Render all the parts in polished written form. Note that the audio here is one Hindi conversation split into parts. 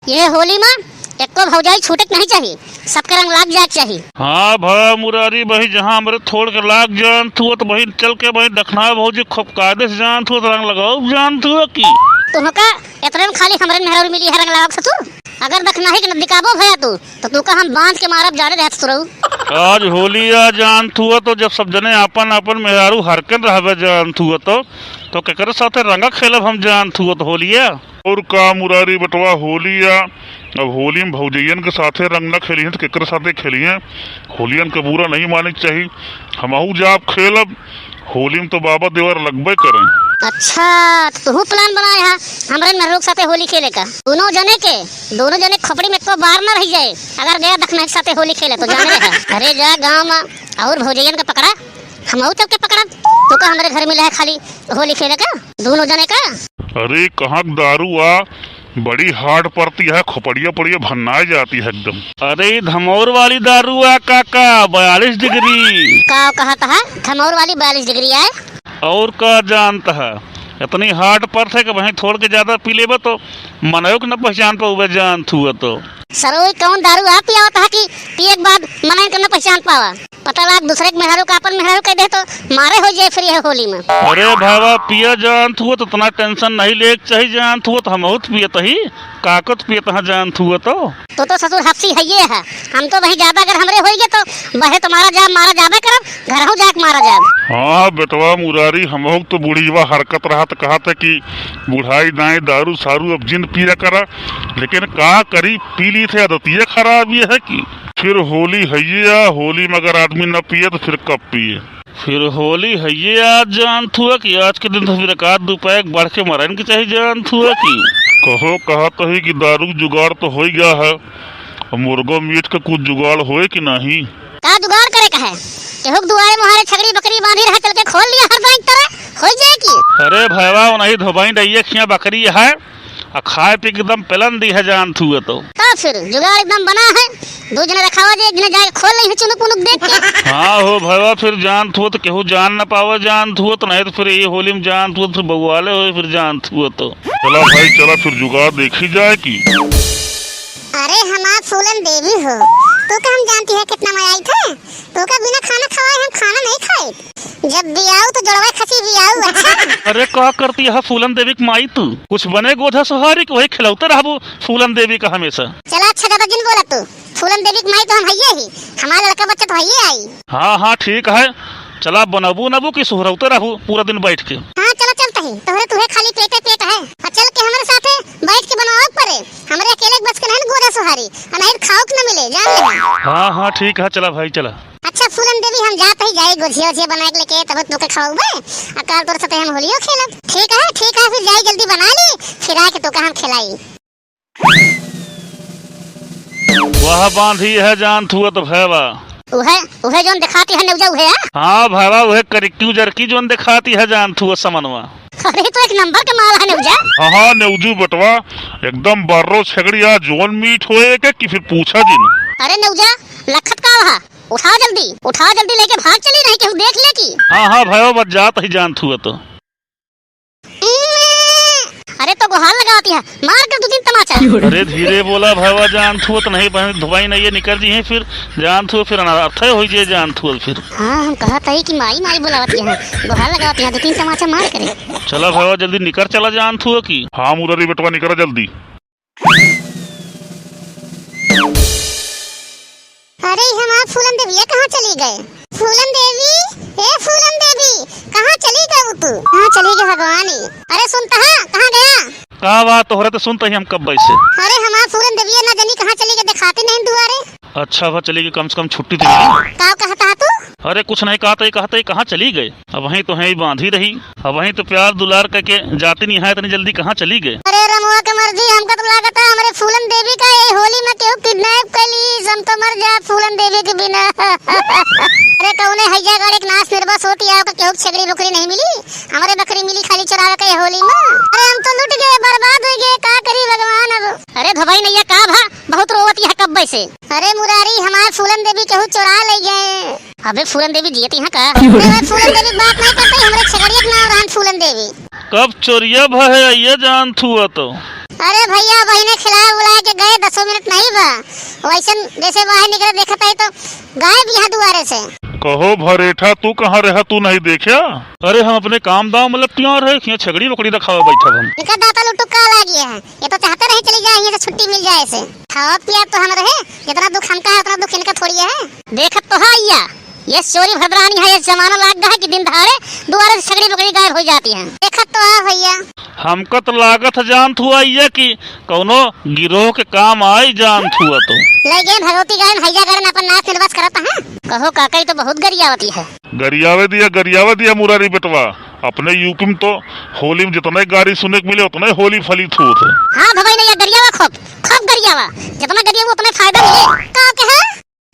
ये होली में एको भौजाई छूटे नहीं चाहिए, सबका रंग लाग जाए चाहिए। हाँ भा मुरारी भाई, जहाँ हमारे थोड़ के लाग जान थुआ तो भाई चल के भाई दखना भौजी खूब कायदे से जान थुआ तो रंग लगाओ जान थुआ की तुमका इतने में खाली हमरे मेहरारू मिली है रंग लगाव से तू अगर दखना ही के दिखाबो भैया तू का हम बांध के मारब जाने रहत रहू। आज होली आ जान थुआ तो जब सब जने अपन अपन मेहरारू हरकन रहबे जान थुआ तो केकर साथे रंगा खेलब हम जान थुआ तो होलिया और का मुरारी बटवा होलिया। अब होली में भौजैयन के साथे रंग न खेलिए तो केकर साथे खेलिए, होलियन के बुरा नहीं माने चाहिए। हमहू जाब खेलब होली में तो बाबा देवर लगबे करें। अच्छा तो तू प्लान बनाया है हमरे मेहरारू के साथे होली खेले का, दोनों जने खोपड़ी में तो बाहर न रह जाए अगर गया दखना के साथे होली खेले तो जाने रहा। अरे जा गाँव में और भौजैयन का पकड़ा हमहू चल के पकड़ा तो का हमारे घर मिला है खाली होली खेले का दोनों जने का। अरे कहाँ दारू आ बड़ी हार्ड पड़ती है, खोपड़िया पड़िया भन्नाई जाती है एकदम। अरे धमौर वाली दारू आ काका 42 डिग्री का कहता है धमौर वाली 42 डिग्री आए और का जानता है इतनी हार्ड पर है कि वहीं थोड़ के ज्यादा पी लेबा तो मनो न पहचान पाओगे जान थुआ तो। सरोई कौन दारू आप पियावता है कि पिए के बाद मनाई के न पहचान पावा, पता लाग दूसरे के मेहरारू का अपन मेहरारू कह दे तो मारे हो जाए फिर यह होली में। अरे भावा पिया जान थुआ तो इतना टेंशन नहीं ले चाहिए जान थुआ तो हम बहुत पियत ही काकत पियत है जान थुआ तो ससुर हफ्सी है ये है हम तो वही ज्यादा अगर हमरे होइगे तो बहे तुम्हारा जाब मारा जाबे करब घर हो जाके मारा जाब। हाँ बेटवा मुरारी हम तो बूढ़ीवा हरकत रहा तो कहा था कि बुढ़ाई दाएं दारू सारू अब जिन पिया करा, लेकिन का करी पी ली थे आदतिये खराब ये है कि फिर होली है ये होली में अगर आदमी न पिए तो फिर कब पिए। फिर होली है ये आज जान थुआ कि आज के दिन तो फिर एक आध दो पैक बढ़ के मरन की चाहिए जान थुआ की कहो कहा तो ही कि दारू जुगाड़ तो हो गया है, मुर्गो मीट का कुछ जुगाड़ होए कि नहीं का जुगाड़ करे का है केहू दुआरे मुहारे छगड़ी बकरी बांधी रह चल के खोल लिया हर बैंक तरह हो जाए की। अरे भैया नहीं धोबाई डइये खिया बकरी है और खाए पी के एकदम पेलन दी है जान थुआ तो फिर जुगाड़ एकदम बना है दो जने रखावा जे एक जने जाके खोल नहीं है चुनुक पुनुक देख के। हाँ हो भैया फिर जान थुआ तो केहू जान न पावे जान थुआ तो नहीं तो फिर ये होली में जान थुआ फिर बगुआले हो फिर जान थुआ तो चला भाई चला फिर जुगाड़ देखी जाए की। अरे हमार फूलन देवी हो तो का हम जानती है कितना मजा आई थे तो का बिना खाना खवाए हम खाना नहीं खाए जब भी आओ तो जड़वा खसी भी आओ। अच्छा अरे क्या करती है फूलन देवी की माई तू कुछ बने गोधा सहारी को वही खिलौते रहबो फूलन देवी का हमेशा। चला अच्छा ज्यादा जिन बोला तू फूलन देवी की माई तो हम हइये ही हमारा लड़का बच्चा तो हइये आई। हाँ हाँ ठीक है चला बनबू नबू की सुहरौते रहू पूरा दिन बैठ के। हाँ चला चलता ही तोहरे तुहे खाली पेट है और चल के हमारे साथे बैठ के बनाओ पड़े हमारे अकेले बस के नहीं गोदा सुहारी अनाहिर खाओ के न मिले जान ले। हाँ हाँ ठीक है चला भाई चला। अच्छा फूलन देवी हम जाते ही जाए गोझिया ओझिया बना के लेके तब तोके खवाऊबे अकाल तोर साथे हम होलियो खेलब। ठीक है फिर जाई जल्दी बना ली फिर आके तोके हम खिलाई। वह बांधी है जान थुआ तो भैया उहे जोन दिखाती है नेवजा उहे। हाँ भावा वह करिक्यू जरकी जोन दिखाती है जान थुआ समनवा। अरे तो एक नंबर के माल है नेवजा। हाँ नेवजू बटवा एकदम बर्रो छगड़िया जोन मीठ होए के कि फिर पूछा जिन। अरे नेवजा लखत का वहा उठा जल्दी लेके भाग चली नहीं केहू देख ले की। हाँ भाई बस जात ही जान थुआ तो। अरे तो गुहार लगाती है मार कर 2-3 तमाचा। अरे धीरे बोला भावा जान थुआ तो नहीं धुबाई नहीं ये निकल जी है फिर जान थुआ फिर अनर्थ हो जाए जान थुआ फिर। हाँ हम कहा था कि माई बुलावती है गुहार लगाती है 2-3 तमाचा मार करे। चला भावा जल्दी निकर चला जान थुआ की। हाँ मुरारी बटवा निकरा जल्दी। अरे हमार फूलन देवी कहाँ चली गए? फूलन देवी कहाँ चली गई तू? हाँ चली गई भगवानी। अरे सुनता है कहाँ गया? कहा बात तोहरे तो सुनता ही हम कब बैसे। अरे हमार फूलन देवी ना जानी कहाँ चली गई दिखाती नहीं दुआरे। अच्छा वह चली गई कम से कम छुट्टी थी। क्या कहता है तू? अरे कुछ नहीं कहता ही कहाँ चली गए अब वहीं तो है बांधी रही अब वहीं तो प्यार दुलार करके जाती नहीं है इतनी जल्दी कहाँ चली गए। अरे रमुआ के मर्जी हमको तो लागत है हमारे फूलन देवी का ये होली में केहू किडनैप कर ली हम तो मर जा फूलन देवी के बिना। अरे कौने हैया गाड़ी नाश निर्बस होती है केहू छगड़ी बकरी नहीं मिली हमारे बकरी मिली खाली चुरावे के होली में। अरे हम तो लुट गए बर्बाद हो गए का करी भगवान अब। अरे धोबाई नैया का भा बहुत रोवती है कब से। अरे मुरारी हमारे फूलन देवी केहू चुरा ले गए। अबे फूलन देवी जियती है का? फूलन देवी बात नहीं करती हमारे छगड़िया के नाम रहन फूलन देवी। कब चोरिया भय ये जान थुआ तो अरे भैया बहने खिलाए उलाए के गए 10 मिनट नहीं बा वैसन जैसे बाहर निकले देखता है तो गायब यहाँ दुआरे से। कहो भरेठा तू कहाँ रहा तू नहीं देखा? अरे हम अपने काम दाम मतलब क्यों रहे यहाँ छगड़ी बकड़ी रखा हुआ बैठा हम। इनका दाता लुटुक का आ गया है, ये तो चाहते रहे चली जाए यहाँ से छुट्टी मिल जाए ऐसे। खावा पिया तो हम रहे, जितना दुख हमका है उतना दुख इनका थोड़ी है। देखत तो है या ये चोरी भद्रानी है, ये जमाना लाग गया है कि दिन दहाड़े दुआरे से छगड़ी बकड़ी गायब हो जाती है। देखत तो है भैया। हमका तो लागत जान थुआ ये कि कौनो गिरोह के काम आई जान थुआ तो लगे भगवती गायन हैजा गायन अपन नाच निर्वास करता है। कहो काका तो बहुत गरियावती है। गरियावे दिया मुरारी बेटवा। अपने यूपी में तो होली में जितने गाड़ी सुने को मिले उतने होली फली थूत। हाँ भगाई नहीं गरियावा खूब गरियावा, जितना गरियावा उतना फायदा मिले। का कहा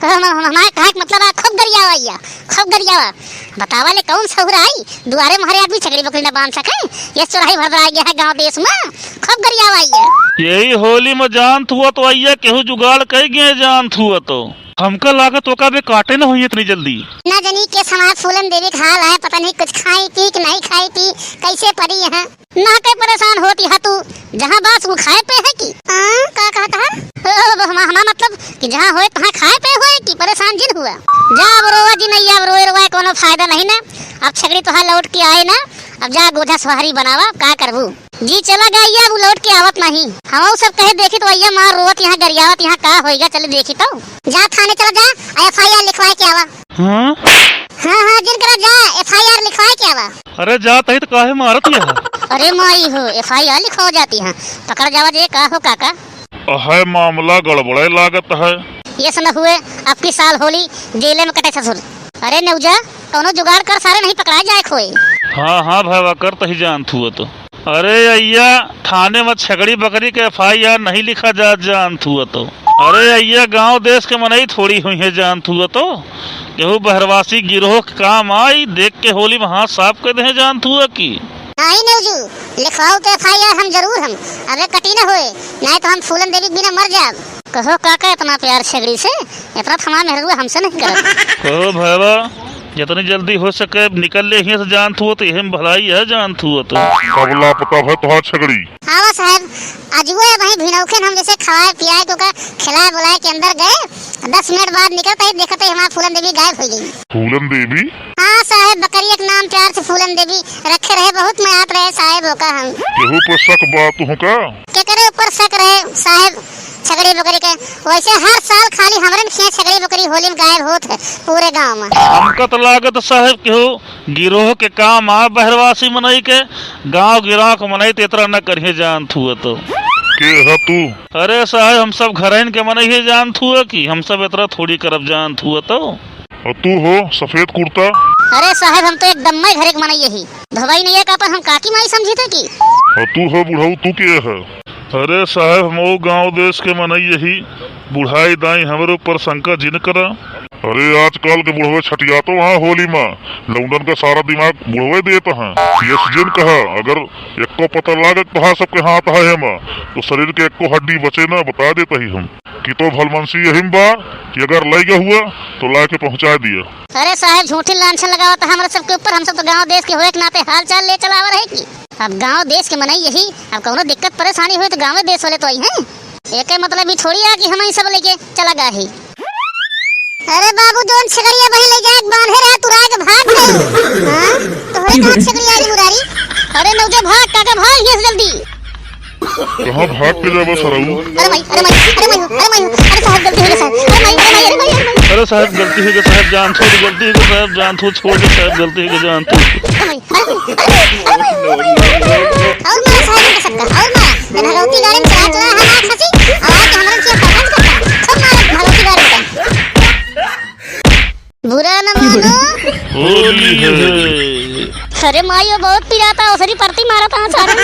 हमारे कहा मतलब खूब गरियावा खूब गरियावा। बतावा ले कौन सहुरा आई दुआरे मारे आदमी छगड़ी बकरी न बांध सके। ये चौराही भर आ गया है गांव देश में, खूब गरियावा आई। यही होली में जान थुआ तो आइया केहू जुगाड़ कह गए जान थुआ तो हमका लागत ओका बे काटे न हुई इतनी जल्दी। ना जानी के समाज फूलन देवी का हाल है, पता नहीं कुछ खाई पी कि नहीं खाई पी कैसे पड़ी है। ना के परेशान होती है तू, जहाँ बात वो खाए पे है की का कहता है हमारा मतलब कि जहाँ होए तहाँ खाए पे होए कि परेशान जिन हुआ। जा अब रोवा जी नहीं, अब रोए रोए कोनो फायदा नहीं ना। अब छगड़ी तो लौट के आए ना, अब जा गोझा सवारी बनावा का करबू। जी चला गया वो लौट के आवत नहीं। हम सब कहे देखी तो भैया मार रोवत यहाँ गरियावत यहाँ का होएगा। चले देखी तो जा थाने चला जा FIR लिखवाए के आवा। हाँ जिन करा जा FIR लिखवाए के आवा। अरे जात है तो काहे मारत है? अरे माई हो FIR लिखवा जाती है, पकड़ जावा जे का हो काका। है मामला गड़बड़े लागत है। ये समय हुए आपकी साल होली जेले में कटे ससुर। अरे नौजा कोनो जुगाड़ कर, सारे नहीं पकड़ा जाए खोए। हाँ भाई कर तो ही जान थुआ तो। अरे अय्या थाने में छगड़ी बकरी के FIR नहीं लिखा जा जान थुआ तो। अरे अय्या गांव देश के मनई थोड़ी हुई है जान थुआ तो। केहू बहरवासी गिरोह के काम आई देख के होली में हाथ साफ कर दे जान थुआ की। आई नौजू लिखवाओ तो FIR हम जरूर हम। अबे कटी न होए नहीं तो हम फूलन देवी बिना मर जाब। कहो काका इतना प्यार छगड़ी से इतना थमा मेहरुआ हमसे नहीं करत। कहो भैया जितनी जल्दी हो सके निकल ले यहाँ से जान थुआ तो यही भलाई है जान थुआ तो। कब लापता है तो छगड़ी। हाँ साहब अजुए भाई भिनौखे हम जैसे खवाए पियाए तो का खिलाए बुलाए के अंदर गए 10 मिनट बाद निकलते ही देखते हमारा फूलन देवी गायब हो गई। फूलन देवी? हाँ साहब बकरिया के नाम प्यार से फूलन देवी रखे रहे, बहुत मयात रहे साहब होका हम। केहू पर शक बात हो का? के करे ऊपर शक रहे साहब छगड़ी बकरी के। वैसे हर साल खाली हमरन खिया छगड़ी बकरी होली में गायब होत है पूरे गांव में। हमका तो लागत साहब केहू गिरोह के काम आ बहरवासी मनई के गांव गिराव के मनई तेतरा न करिए जान थुआ तो। के है तू? अरे साहब हम सब घरन के मनई है जान थुआ की, हम सब इतना थोड़ी करब जान थुआ तो। और तू हो सफेद कुर्ता? अरे साहब हम तो एकदम मैं घर एक मनई यही धोबाई नहीं है का पर हम काकी माई समझी थे की। और तू हो बुढ़ऊ तू के है? अरे साहब हम गांव देश के मनई यही बुढ़ाई दाई हमारे ऊपर शंका जिन करा। अरे आजकल के बुढ़वे छटिया तो वहाँ होली में लौंडन का सारा दिमाग बुढ़वे देता है। ये जिन कहा अगर एक को पता लागत तो हाँ सबके हाथ है हम तो शरीर के एक को हड्डी बचे ना बता देता ही हम कि तो भलमनसी यही बा कि अगर लग हुआ तो ला के पहुँचा दिया। अरे साहब झूठी लांछन लगावा था हमारे सबके ऊपर। हम सब तो गांव देश के होए के नाते हाल चाल ले चलावा रहे की। अब गांव देश के मनई यही अब कोनो दिक्कत परेशानी हुई तो गांव देश वाले तो आई हैं। एक मतलब ही थोड़ी आ कि हम सब लेके चला गए ही। अरे बाबू जोन छगड़िया बही ले जाए बांधे रहा तुरा के भाग गई। हां तोहरे कहां छगड़िया री मुरारी? अरे नौजा भाग काका भाग ये जल्दी। कहां भाग के जाबा सरऊ? अरे साहब गलती हो गई साहब। अरे साहब गलती है साहब जान छोड़ गलती है साहब जान छोड़ के साहब गलती है जान छोड़। और मां साहब का सबका और मां भगवती गाड़ी में चला चला हमारा खसी आवाज हमरन से पकड़ करता सब मार भगवती गाड़ी का। बुरा न मानो होली है। अरे माइयो बहुत पिराता उसरी परती मारा था सारे।